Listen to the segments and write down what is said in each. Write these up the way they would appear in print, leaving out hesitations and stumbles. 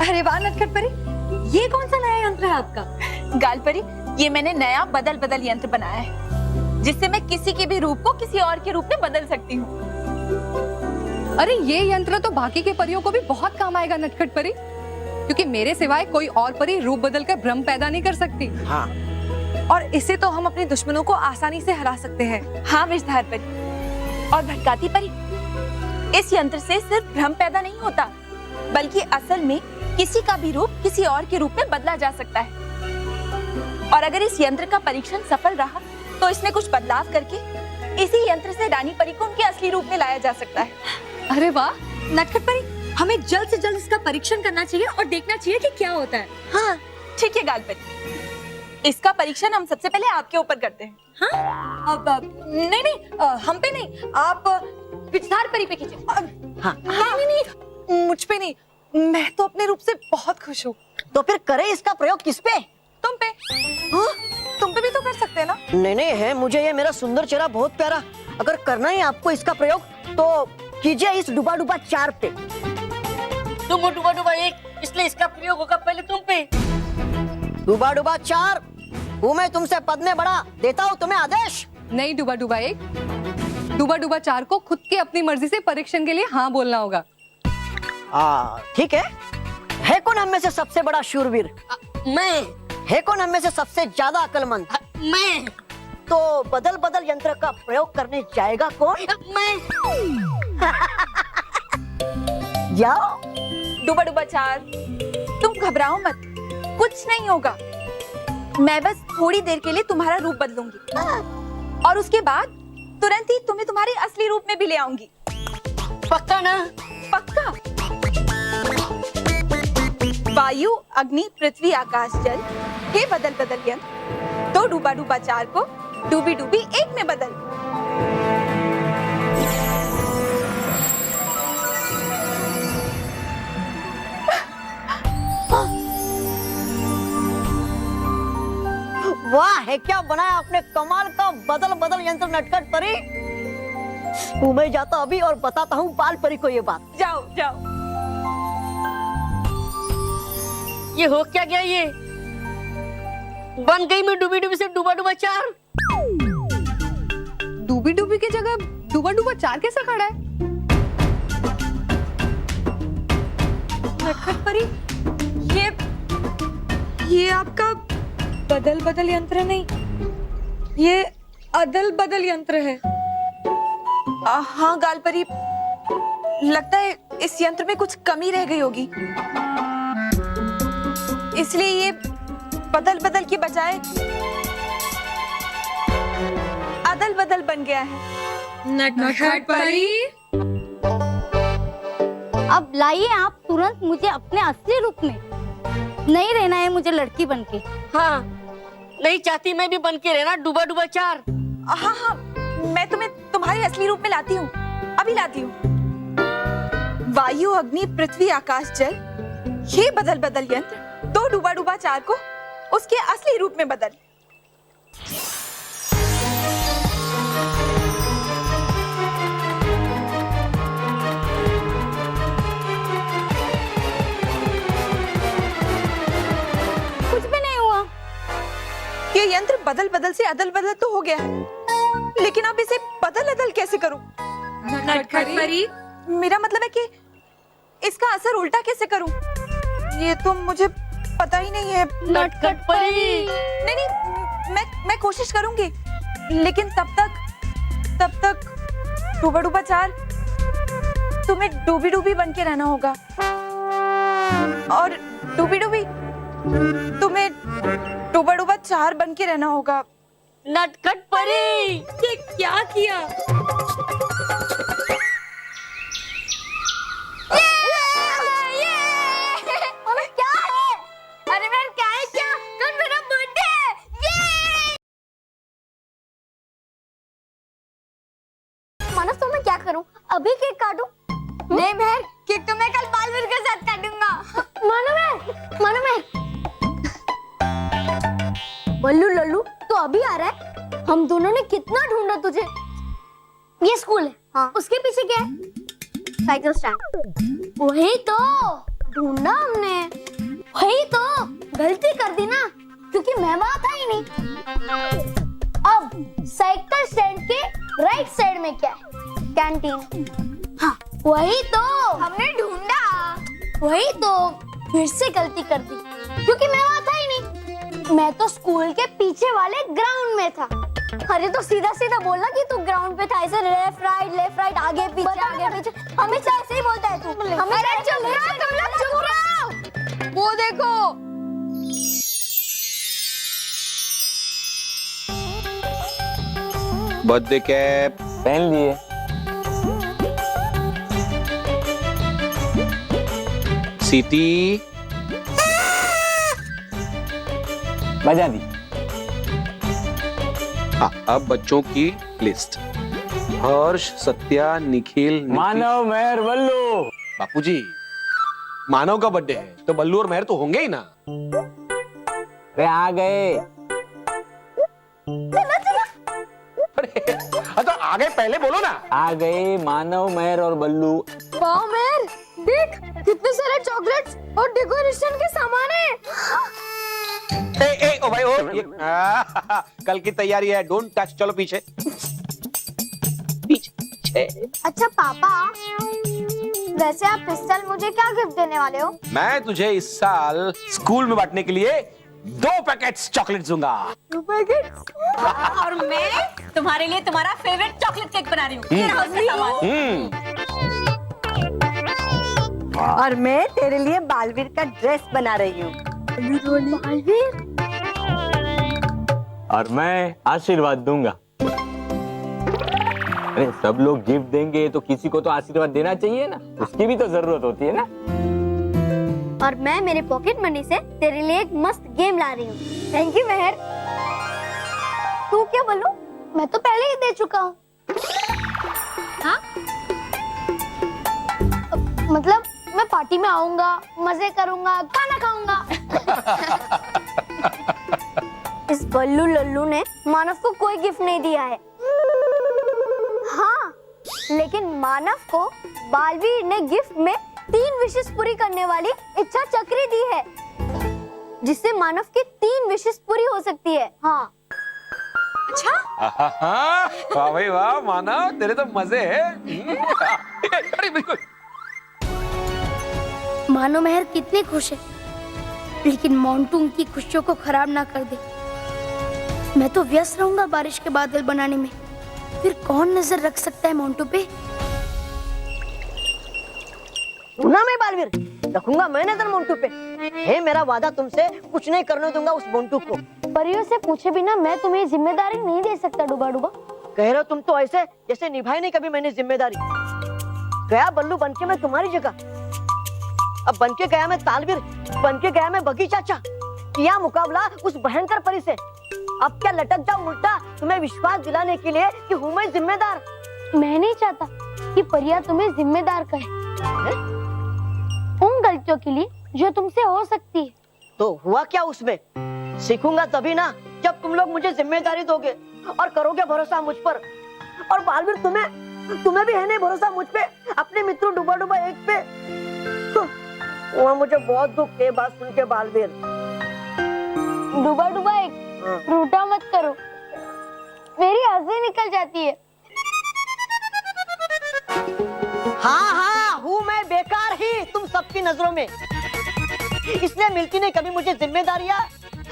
अरे वाह नटखट परी, ये कौन सा नया यंत्र है आपका? गाल परी, ये मैंने नया बदल बदल यंत्र बनाया है, जिससे मैं किसी के भी रूप को किसी और के रूप में बदल सकती हूँ। अरे ये यंत्र तो बाकी के परियों को भी बहुत काम आएगा नटखट परी, क्योंकि मेरे सिवाय कोई और परी रूप बदल कर भ्रम पैदा नहीं कर सकती। हाँ, और इससे तो हम अपने दुश्मनों को आसानी से हरा सकते हैं। हाँ विषधार परी और भटकाती परी, इस यंत्र से सिर्फ भ्रम पैदा नहीं होता, बल्कि असल में किसी का भी रूप किसी और के रूप में बदला जा सकता है। और अगर इस यंत्र का परीक्षण सफल रहा तो इसमें कुछ बदलाव करके इसी यंत्र से रानी परी को उनके असली रूप में लाया जा सकता है। अरे वाह नटखट परी, हमें जल्द से जल्द इसका परीक्षण करना चाहिए और देखना चाहिए कि क्या होता है। हाँ ठीक है गाल परी, इसका परीक्षण हम सबसे पहले आपके ऊपर करते हैं। हाँ? नहीं, हम पे नहीं, आप विषधार परी पे कीजिए। हाँ। नहीं, मुझ पे नहीं, मैं तो अपने रूप से बहुत खुश हूँ। तो फिर करें इसका प्रयोग किस पे? तुम पे। हाँ? तुम पे भी तो कर सकते हैं ना? नहीं है, मुझे ये मेरा सुंदर चेहरा बहुत प्यारा, अगर करना है आपको इसका प्रयोग तो कीजिए इस डुबा डुबा 4 पे। तुम हो डुबा डुबा 1, इसलिए इसका प्रयोग होगा पहले तुम पे। डुबा डुबा 4 हूँ मैं तुमसे पद में बड़ा, देता हूँ तुम्हें आदेश। नहीं डुबा डुबा 1, डुबा डुबा 4 को खुद की अपनी मर्जी से परीक्षण के लिए हाँ बोलना होगा। ठीक है कौन हम में से सबसे बड़ा शूरवीर? मैं। है कौन हम में से सबसे ज्यादा अक्लमंद? मैं। तो बदल बदल यंत्र का प्रयोग करने जाएगा कौन? मैं। जाओ। डुबा डुबा 4, तुम घबराओ मत, कुछ नहीं होगा। मैं बस थोड़ी देर के लिए तुम्हारा रूप बदलूंगी और उसके बाद तुरंत ही तुम्हें तुम्हारे असली रूप में भी ले आऊंगी। पक्का ना? पक्का। वायु, अग्नि, पृथ्वी, आकाश, जल, हे बदल बदल यंत्र, तो डूबा डूबा 4 को डूबी डूबी 1 में बदल। वाह, है क्या बनाया आपने कमाल का बदल बदल यंत्र नटखट परी। मैं जाता अभी और बताता हूँ बाल परी को ये बात। जाओ जाओ। ये हो क्या गया? ये बन गई मैं डूबी डूबी से डुबा डुबा 4। डूबी डूबी की जगह डुबा डुबा 4 कैसे खड़ा है? नटखट परी, ये आपका बदल बदल यंत्र नहीं, ये अदल बदल यंत्र है। हाँ गाल परी, लगता है इस यंत्र में कुछ कमी रह गई होगी, इसलिए ये बदल बदल के बजाय अदल बदल बन गया है। नटखट परी, अब लाइए आप तुरंत मुझे अपने असली रूप में। नहीं रहना है मुझे लड़की बनके। हाँ, नहीं चाहती मैं भी बन के रहना डुबा डुबा 4। हाँ हाँ, मैं तुम्हें तुम्हारे असली रूप में लाती हूँ, अभी लाती हूँ। वायु, अग्नि, पृथ्वी, आकाश, जल, ये बदल बदल यंत्र तो डूबा डूबा 4 को उसके असली रूप में बदल। कुछ भी नहीं हुआ। ये यंत्र बदल बदल से अदल बदल तो हो गया है, लेकिन अब इसे बदल अदल कैसे करूं? नटखट परी, मेरा मतलब है कि इसका असर उल्टा कैसे करूं? ये तो मुझे पता ही नहीं है। नटखट परी। नहीं, मैं कोशिश करूंगी, लेकिन तब तक डूबा डूबा 4 तुम्हें डूबी डूबी बन के रहना होगा, और डूबी डूबी तुम्हें डूबा डूबा 4 बन के रहना होगा। नटखट परी, ये क्या किया? मानस तो मैं क्या करूं? अभी केक काटूं? नहीं बहन, केक तो मैं कल बालवीर के साथ काटूंगा। मानो मैं बल्लू लल्लू तो अभी आ रहा है? हम दोनों ने कितना ढूंढा तुझे। ये स्कूल है। हाँ। उसके पीछे क्या है? Cycle stand. वही तो ढूंढा हमने। वही तो गलती कर दी ना, क्योंकि मैं वहां था ही नहीं। अब साइकिल स्टैंड के राइट साइड में क्या है? कैंटीन। हाँ वही तो हमने ढूंढा। वही तो फिर से गलती कर दी, क्योंकि मैं वहां था ही नहीं। मैं तो स्कूल के पीछे वाले ग्राउंड में था। अरे तो सीधा सीधा बोलना कि तू ग्राउंड पे था। ऐसे लेफ्ट राइट आगे पीछे हमेशा ऐसे ही बोलता है तू। हमेशा चुप रहो, तुम लोग चुप रहो। वो देखो, बर्थडे कैप पहन लिए। सीटी बजा दी। हाँ, अब बच्चों की लिस्ट। हर्ष, सत्या, निखिल, मानव, मेहर, बल्लू। बापूजी, मानव का बर्थडे है तो बल्लू और मेहर तो होंगे ही ना। अरे आ गए। अरे तो आगे पहले बोलो ना। आ गए मानव, मेहर और बल्लू। वाह मेहर, देख कितने सारे चॉकलेट्स और डेकोरेशन के सामान है। ओ भाई ओ, कल की तैयारी है, डोंट टच। चलो पीछे पीछे। अच्छा पापा, वैसे आप इस साल मुझे क्या गिफ्ट देने वाले हो? मैं तुझे इस साल स्कूल में बांटने के लिए 2 पैकेट्स चॉकलेट दूंगा। 2 पैकेट? और मैं तुम्हारे लिए तुम्हारा फेवरेट चॉकलेट केक बना रही हूँ। ये रहा उसका सामान। और मैं तेरे लिए बालवीर का ड्रेस बना रही हूँ। बालवीर? और मैं आशीर्वाद दूंगा। अरे सब लोग गिफ्ट देंगे तो किसी को तो आशीर्वाद देना चाहिए ना, उसकी भी तो जरूरत होती है ना। और मैं मेरे पॉकेट मनी से तेरे लिए एक मस्त गेम ला रही हूँ। थैंक यू मेहर। तू क्या बोलूं? मैं तो पहले ही दे चुका हूँ। हाँ? मतलब मैं पार्टी में आऊंगा, मजे करूंगा, खाना खाऊंगा। इस बल्लू लल्लू ने मानव को कोई गिफ्ट नहीं दिया है। हाँ, लेकिन मानव को बालवीर ने गिफ्ट में 3 विशेष पूरी करने वाली इच्छा चक्री दी है, जिससे मानव की 3 विशेष पूरी हो सकती है। हाँ। अच्छा? वाह भाई वाह, मानव तेरे तो मजे है। अरे बिल्कुल। मानो मेहर कितने खुश है, लेकिन मोंटू उनकी खुशियों को खराब ना कर दे। मैं तो व्यस्त रहूंगा बारिश के बादल बनाने में, फिर कौन नजर रख सकता है मोंटू पे? सुना मैं बालवीर, रखूंगा मैं नजर मोंटू पे। है मेरा वादा, तुमसे कुछ नहीं करने दूंगा उस मोंटू को। परियों से पूछे बिना मैं तुम्हें जिम्मेदारी नहीं दे सकता। डूबा डूबा कह रहे हो तुम तो ऐसे जैसे निभाई नहीं कभी मैंने जिम्मेदारी। गया बल्लू बनके मैं तुम्हारी जगह, अब बनके गया मैं तालवीर, बनके गया मैं बगी चाचा। किया मुकाबला उस भयंकर परी से। अब क्या लटक जाऊं उल्टा तुम्हें विश्वास दिलाने के लिए कि हूँ मैं जिम्मेदार। मैं नहीं चाहता कि परिया तुम्हें जिम्मेदार कहे उन गलतियों के लिए जो तुमसे हो सकती है। तो हुआ क्या उसमें? सीखूंगा तभी ना जब तुम लोग मुझे जिम्मेदारी दोगे और करोगे भरोसा मुझ पर। और बालवीर तुम्हें भी है नहीं भरोसा मुझ पे, अपने मित्रों डूबा डूबा एक पे। वहाँ मुझे बहुत दुख है बात सुन के बालवीर। डूबा डूबा एक रूठा मत करो, मेरी हंसी निकल जाती है। हाँ हूँ मैं बेकार ही तुम सबकी नजरों में, इसलिए मिलती नहीं कभी मुझे जिम्मेदारियाँ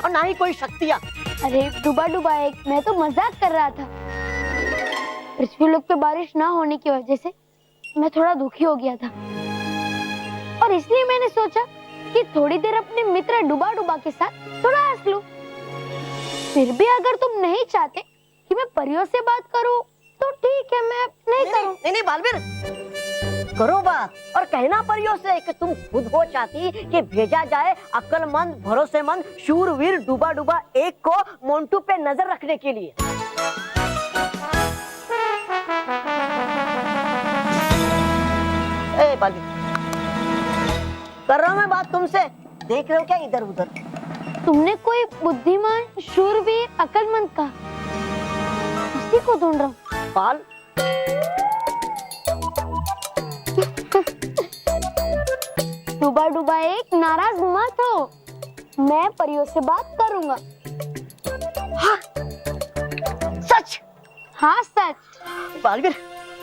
और ना ही कोई शक्तियाँ। अरे डूबा डूबा एक, मैं तो मजाक कर रहा था। पृथ्वी लोक पे बारिश ना होने की वजह से मैं थोड़ा दुखी हो गया था, और इसलिए मैंने सोचा कि थोड़ी देर अपने मित्र डूबा डूबा के साथ थोड़ा हंस लूं। फिर भी अगर तुम नहीं चाहते कि मैं परियों से बात करूं तो ठीक है, मैं नहीं करूं। नहीं बालवीर, करो बात और कहना परियों से कि तुम खुद हो चाहती कि भेजा जाए अक्लमंद, भरोसेमंद, शूरवीर डूबा डूबा एक को मोंटू पे नजर रखने के लिए। ए बालवीर, कर रहा हूं मैं बात तुमसे, देख रहे हो क्या इधर उधर? तुमने कोई बुद्धिमान, शूरवीर, अक्लमंद कहा, उसी को ढूंढ रहा हूँ। बाल डूबा डूबा मैं परियों से बात करूंगा। सच? हाँ सच। बालवीर,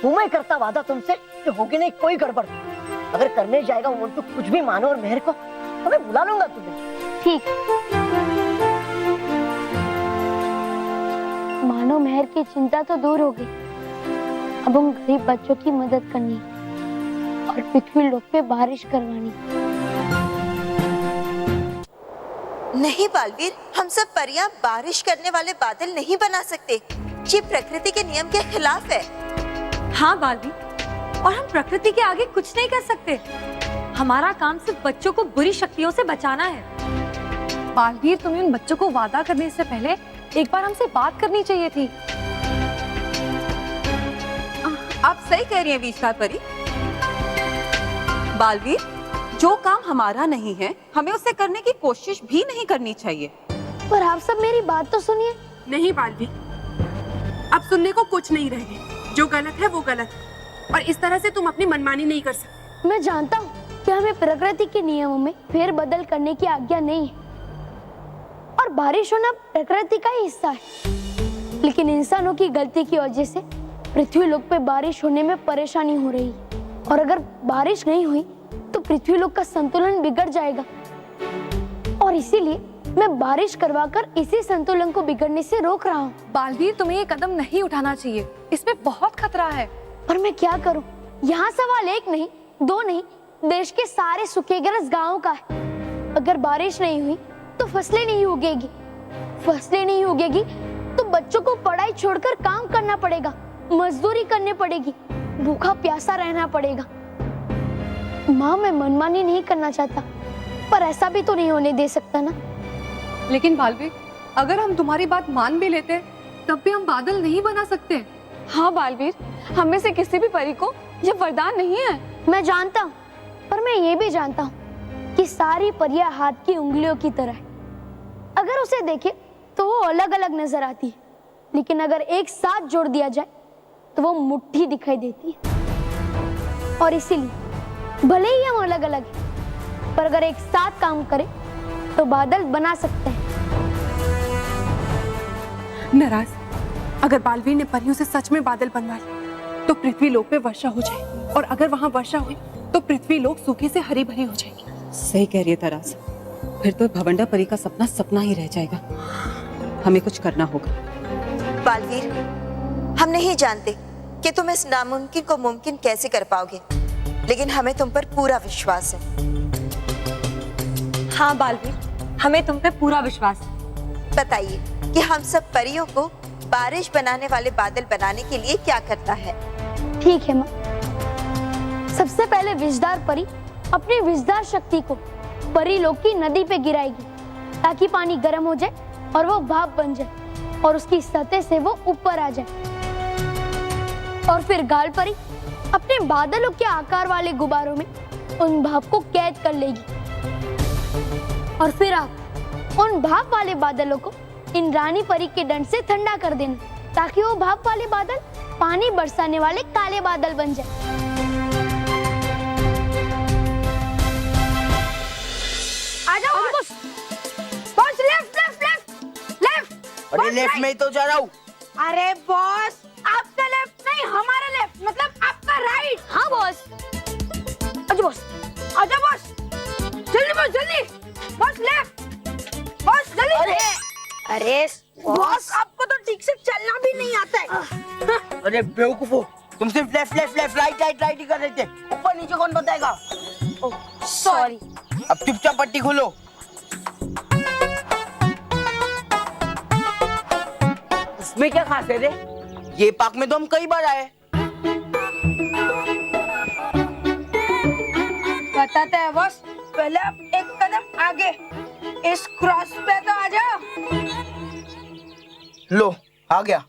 हूँ मैं करता वादा तुमसे कि होगी नहीं कोई गड़बड़। अगर करने जाएगा वो तो कुछ भी मानो और मेहर को तो मैं बुला लूंगा तुम्हें। ठीक। मानो मेहर की चिंता तो दूर हो गई। अब उन गरीब बच्चों की मदद करनी और पृथ्वी लोक पे बारिश करवानी। नहीं बालवीर, हम सब परियां बारिश करने वाले बादल नहीं बना सकते। ये प्रकृति के नियम के खिलाफ है। हाँ बालवीर, और हम प्रकृति के आगे कुछ नहीं कर सकते। हमारा काम सिर्फ बच्चों को बुरी शक्तियों से बचाना है। बालवीर, तुम्हें उन बच्चों को वादा करने से पहले एक बार हमसे बात करनी चाहिए थी। आप सही कह रही हैं विस्तार परी। बालवीर, जो काम हमारा नहीं है हमें उसे करने की कोशिश भी नहीं करनी चाहिए। पर आप सब मेरी बात तो सुनिए। नहीं बालवीर, अब सुनने को कुछ नहीं रह गया। जो गलत है वो गलत है और इस तरह से तुम अपनी मनमानी नहीं कर सकते। मैं जानता हूँ कि हमें प्रकृति के नियमों में फेरबदल करने की आज्ञा नहीं है और बारिश होना प्रकृति का ही हिस्सा है। लेकिन इंसानों की गलती की वजह से पृथ्वी लोक पे बारिश होने में परेशानी हो रही है और अगर बारिश नहीं हुई तो पृथ्वी लोक का संतुलन बिगड़ जाएगा और इसीलिए मैं बारिश करवाकर इसी संतुलन को बिगड़ने से रोक रहा हूँ। बालवीर, तुम्हें ये कदम नहीं उठाना चाहिए, इसमें बहुत खतरा है। पर मैं क्या करूँ? यहाँ सवाल एक नहीं, दो नहीं, देश के सारे सूखेग्रस्त गांवों का है। अगर बारिश नहीं हुई तो फसलें नहीं उगेगी, फसलें नहीं उगेगी तो बच्चों को पढ़ाई छोड़कर काम करना पड़ेगा, मजदूरी करनी पड़ेगी, भूखा प्यासा रहना पड़ेगा। माँ, मैं मनमानी नहीं करना चाहता, पर ऐसा भी तो नहीं होने दे सकता ना। लेकिन बालवीर, अगर हम तुम्हारी बात मान भी लेते तब भी हम बादल नहीं बना सकते। हाँ बालवीर, हम में से किसी भी परी को ये वरदान नहीं है। मैं जानता हूँ, पर मैं ये भी जानता हूँ कि सारी परियां हाथ की उंगलियों की तरह है। अगर उसे देखे तो वो अलग अलग नजर आती है, लेकिन अगर एक साथ जोड़ दिया जाए तो वो मुट्ठी दिखाई देती है। और इसीलिए भले ही हम अलग अलग हैं, पर अगर एक साथ काम करें तो बादल बना सकते हैं। नाराज, अगर बालवीर ने परियों से सच में बादल बनवा लिए तो पृथ्वी लोक पे वर्षा हो जाए और अगर वहाँ वर्षा हुई तो पृथ्वी लोक सूखे से हरी भरी हो जाएगी। सही कह रही है तरास, फिर तो भवंडा परी का सपना सपना ही रह जाएगा। हमें कुछ करना होगा। बालवीर, हम नहीं जानते कि तुम इस नामुमकिन को मुमकिन कैसे कर पाओगे, लेकिन हमें तुम पर पूरा विश्वास है। हाँ बालवीर, हमें तुम पे पूरा विश्वास है। बताइए कि हम सब परियों को बारिश बनाने वाले बादल बनाने के लिए क्या करना है। ठीक है माँ। सबसे पहले विषधार परी अपनी विषधार शक्ति को परी लोक की नदी पे गिराएगी ताकि पानी गर्म हो जाए और वो भाप बन जाए और उसकी सतह से वो ऊपर आ जाए। और फिर गाल परी अपने बादलों के आकार वाले गुब्बारों में उन भाप को कैद कर लेगी और फिर आप उन भाप वाले बादलों को इन रानी परी के दंड से ठंडा कर देना ताकि वो भाप वाले बादल पानी बरसाने वाले काले बादल बन जाए। Boss, left left left left. अरे लेफ्ट में ही तो जा रहा हूँ। अरे बॉस, आपका लेफ्ट नहीं हमारा लेफ्ट, मतलब आपका राइट। हाँ बॉस। अच्छा बॉस, आजा बॉस, जल्दी बॉस, जल्दी बॉस, लेफ्ट बॉस, जल्दी। अरे बॉस, आपको तो ठीक से चलना भी नहीं आता है। अरे बेवकूफो, तुम सिर्फ left left left right right right ही कर रहे थे, ऊपर नीचे कौन बताएगा? सॉरी। अब चुपचाप पट्टी खोलो। इसमें क्या खास है रे? ये पार्क में तो हम कई बार आए। बताते हैं बॉस, पहले आप एक कदम आगे, इस क्रॉस पे तो आ जाओ। लो, आ गया।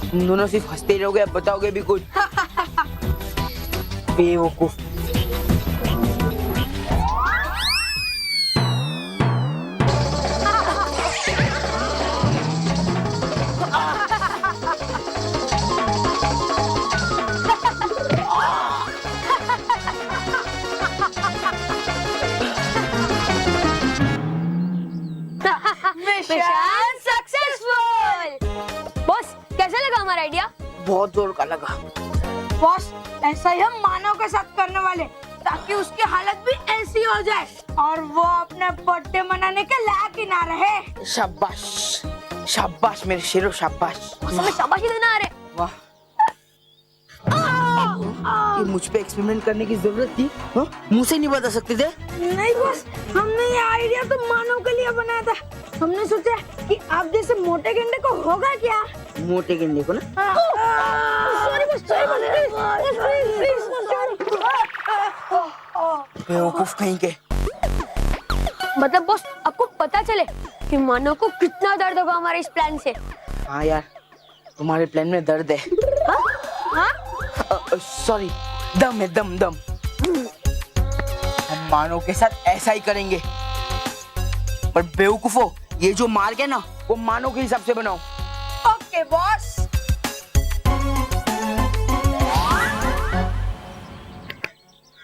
तुम दोनों सिर्फ हंसते रहोगे, अब बताओगे भी कुछ? बेवकूफ। Mission successful. बॉस कैसा लगा हमारा आइडिया? बहुत जोर का लगा। बॉस ऐसा ही हम मानव के साथ करने वाले, ताकि उसकी हालत भी ऐसी हो जाए और वो अपने बर्थडे मनाने के लायक ही ना रहे। शाबाश शाबाश मेरे शेरो, शाबाश। हमें शाबाशी देना आ रहे। वाह, ये मुझ पे एक्सपेरिमेंट करने की जरूरत थी? हाँ? मुंह से नहीं बता सकते थे? नहीं बॉस, हमने ये आइडिया तो मानव के लिए बनाया था। हमने सोचा कि आप जैसे मोटे गेंडे को होगा क्या? मोटे गेंडे को ना? सॉरी बॉस, बेवकूफ कहीं के। मतलब बॉस आपको पता चले कि मानव को कितना दर्द होगा हमारे इस प्लान से। हाँ यार, तुम्हारे प्लान में दर्द है। सॉरी, दम है, दम दम। हम मानव के साथ ऐसा ही करेंगे, पर बेवकूफो, ये जो मार्ग है ना, वो मानव के हिसाब से बनाओ। Okay boss.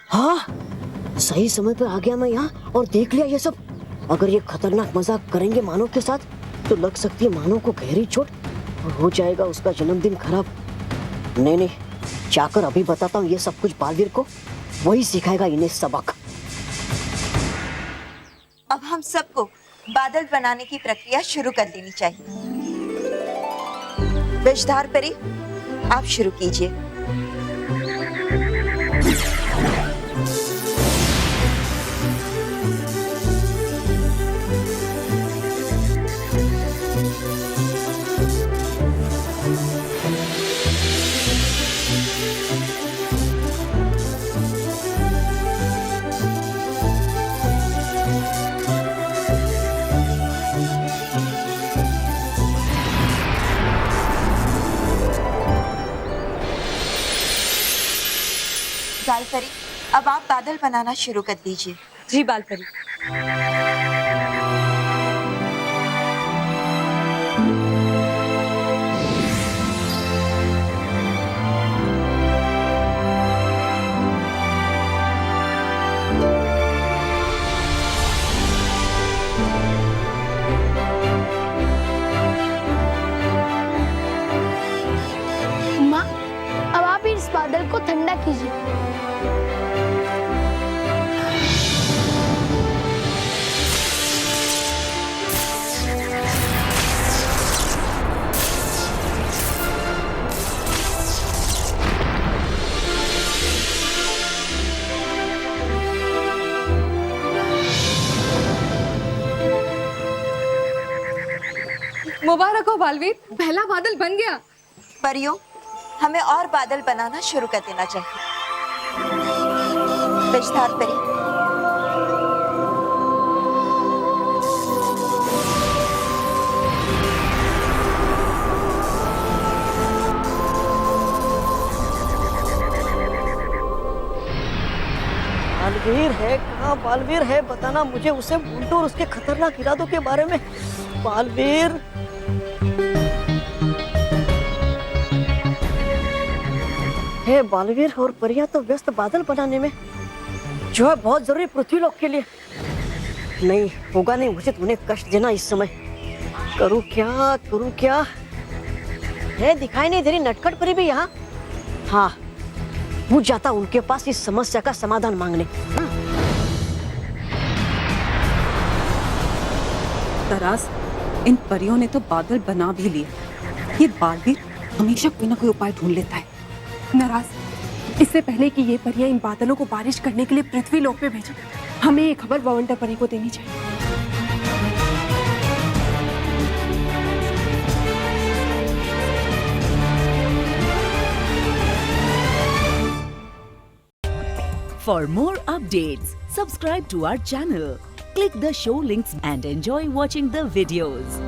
हाँ, सही समय पर आ गया मैं यहाँ और देख लिया ये सब। अगर ये खतरनाक मजाक करेंगे मानव के साथ तो लग सकती है मानव को गहरी चोट और हो जाएगा उसका जन्मदिन खराब। नहीं नहीं, जाकर अभी बताता हूँ ये सब कुछ बालवीर को, वही सिखाएगा इन्हें सबक। अब हम सबको बादल बनाने की प्रक्रिया शुरू कर देनी चाहिए। विषधार परी, आप शुरू कीजिए। बालपरी, अब आप बादल बनाना शुरू कर दीजिए। जी बालपरी। माँ, अब आप इस बादल को ठंडा कीजिए। मुबारक हो बालवीर, पहला बादल बन गया। परियों, हमें और बादल बनाना शुरू कर देना चाहिए। विषधार परी, बालवीर है कहाँ? बालवीर है, बताना मुझे उसे बुंटू और उसके खतरनाक इरादों के बारे में। बालवीर, हे बालवीर और परिया तो व्यस्त बादल बनाने में, जो है बहुत जरूरी पृथ्वीलोक के लिए। नहीं होगा नहीं, मुझे उन्हें कष्ट देना इस समय। करूँ क्या, करूँ क्या? है दिखाई नहीं दे रही नटखट परी भी यहाँ। हाँ, पूछ जाता उनके पास इस समस्या का समाधान मांगने। तरास, इन परियों ने तो बादल बना भी लिया। ये बालवीर हमेशा कोई ना कोई उपाय ढूंढ लेता है। नाराज, इससे पहले कि ये परियां इन बादलों को बारिश करने के लिए पृथ्वी लोक पे भेजें, हमें ये खबर बवंडर परी को देनी चाहिए। For more updates, subscribe to our channel, click the show links and enjoy watching the videos.